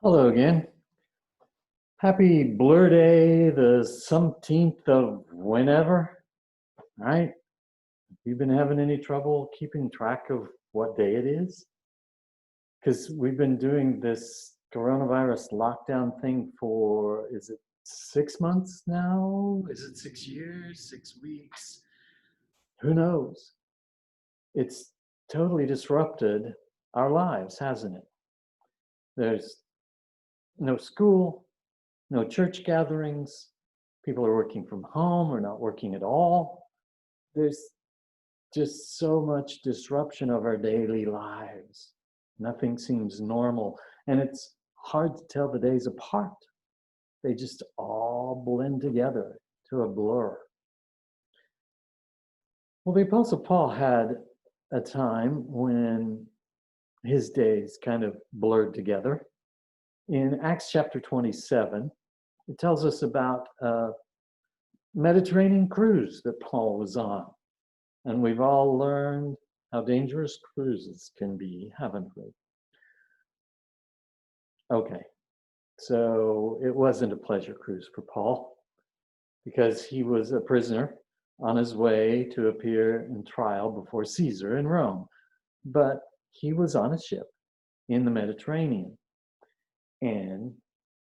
Hello again. Happy Blur Day, the 17th of whenever, right? You been having any trouble keeping track of what day it is? Because we've been doing this coronavirus lockdown thing for, is it 6 months now? Is it 6 years, 6 weeks? Who knows? It's totally disrupted our lives, hasn't it? There's no school, no church gatherings. People are working from home or not working at all. There's just so much disruption of our daily lives. Nothing seems normal. And it's hard to tell the days apart. They just all blend together to a blur. Well, the Apostle Paul had a time when his days kind of blurred together. In Acts chapter 27, it tells us about a Mediterranean cruise that Paul was on. And we've all learned how dangerous cruises can be, haven't we? Okay, so it wasn't a pleasure cruise for Paul because he was a prisoner on his way to appear in trial before Caesar in Rome. But he was on a ship in the Mediterranean and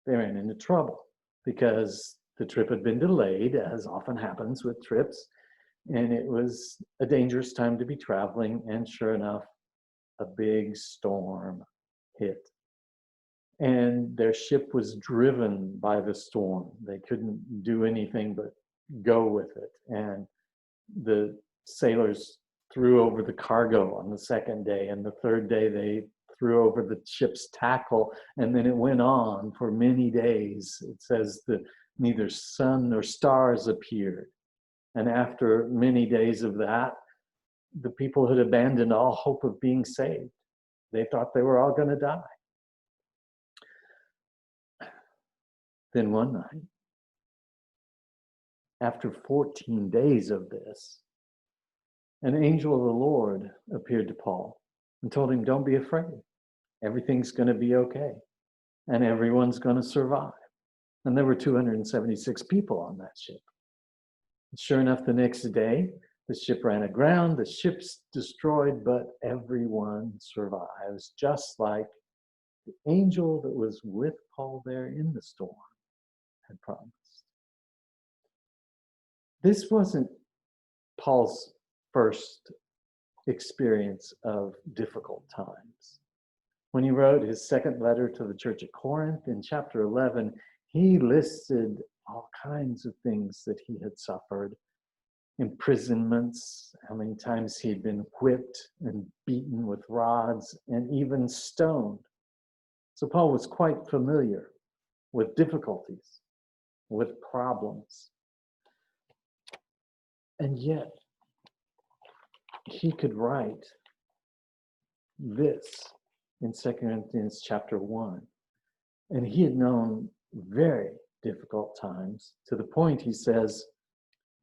they ran into trouble because the trip had been delayed, as often happens with trips, and it was a dangerous time to be traveling, and sure enough, a big storm hit. And their ship was driven by the storm. They couldn't do anything but go with it. And the sailors threw over the cargo on the second day, and the third day they threw over the ship's tackle, and then it went on for many days. It says that neither sun nor stars appeared. And after many days of that, the people had abandoned all hope of being saved. They thought they were all going to die. Then one night, after 14 days of this, an angel of the Lord appeared to Paul and told him, "Don't be afraid. Everything's going to be okay. And everyone's going to survive." And there were 276 people on that ship. And sure enough, the next day, the ship ran aground, the ship's destroyed, but everyone survives, just like the angel that was with Paul there in the storm had promised. This wasn't Paul's first experience of difficult times. When he wrote his second letter to the church at Corinth in chapter 11, he listed all kinds of things that he had suffered. Imprisonments, how many times he'd been whipped and beaten with rods and even stoned. So Paul was quite familiar with difficulties, with problems. And yet, he could write this in 2 Corinthians chapter 1. And he had known very difficult times, to the point, he says,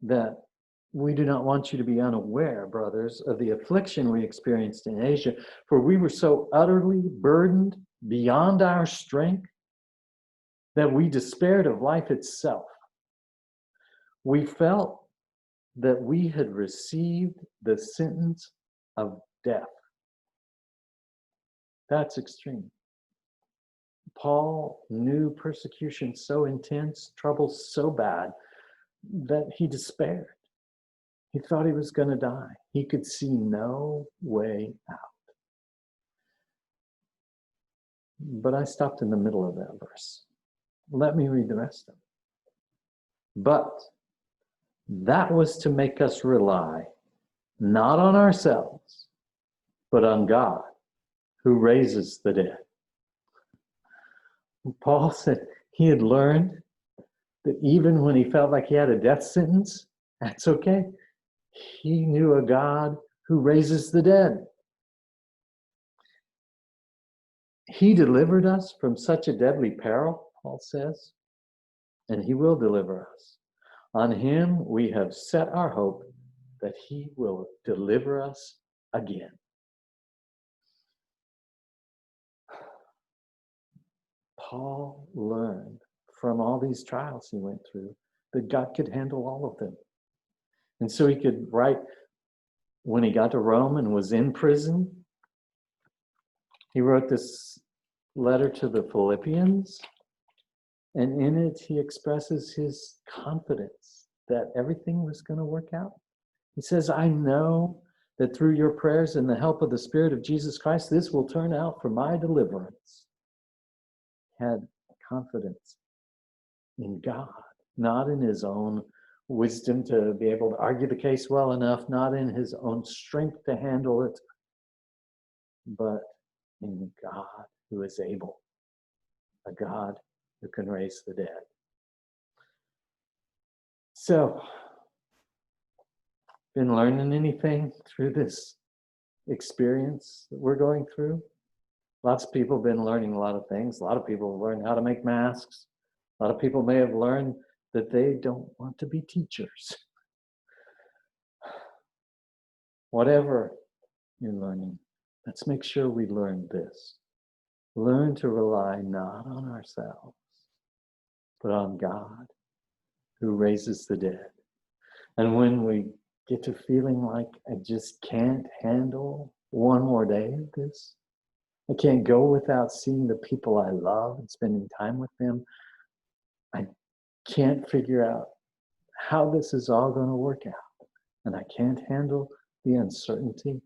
that we do not want you to be unaware, brothers, of the affliction we experienced in Asia, for we were so utterly burdened beyond our strength that we despaired of life itself. We felt that we had received the sentence of death. That's extreme. Paul knew persecution so intense, trouble so bad, that he despaired. He thought he was going to die. He could see no way out. But I stopped in the middle of that verse. Let me read the rest of it. But that was to make us rely not on ourselves, but on God, who raises the dead. Paul said he had learned that even when he felt like he had a death sentence, that's okay. He knew a God who raises the dead. He delivered us from such a deadly peril, Paul says, and he will deliver us. On him we have set our hope that he will deliver us again. Paul learned from all these trials he went through that God could handle all of them. And so he could write, when he got to Rome and was in prison, he wrote this letter to the Philippians, and in it he expresses his confidence that everything was going to work out. He says, I know that through your prayers and the help of the Spirit of Jesus Christ, this will turn out for my deliverance. He had confidence in God, not in his own wisdom to be able to argue the case well enough, not in his own strength to handle it, but in God who is able, a God who can raise the dead. So, been learning anything through this experience that we're going through? Lots of people have been learning a lot of things. A lot of people have learned how to make masks. A lot of people may have learned that they don't want to be teachers. Whatever you're learning, let's make sure we learn this. Learn to rely not on ourselves, but on God who raises the dead. And when we get to feeling like I just can't handle one more day of this, I can't go without seeing the people I love and spending time with them, I can't figure out how this is all going to work out, and I can't handle the uncertainty,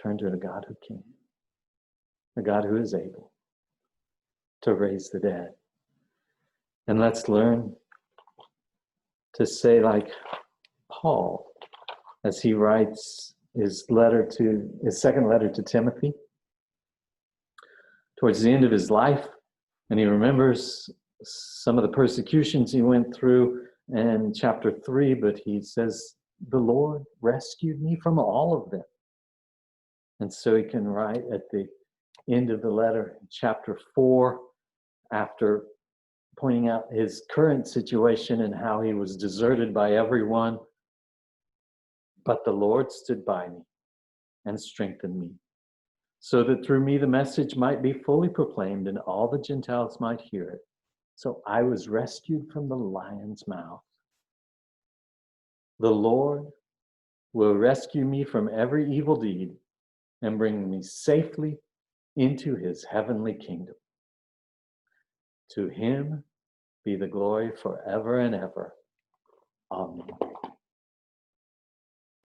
turn to a God who can, a God who is able to raise the dead. And let's learn to say like Paul, as he writes his second letter to Timothy, towards the end of his life, and he remembers some of the persecutions he went through in chapter 3, but he says, the Lord rescued me from all of them. And so he can write at the end of the letter, chapter 4, after pointing out his current situation and how he was deserted by everyone, but the Lord stood by me and strengthened me, so that through me the message might be fully proclaimed and all the Gentiles might hear it. So I was rescued from the lion's mouth. The Lord will rescue me from every evil deed and bring me safely into his heavenly kingdom. To him be the glory forever and ever. Amen.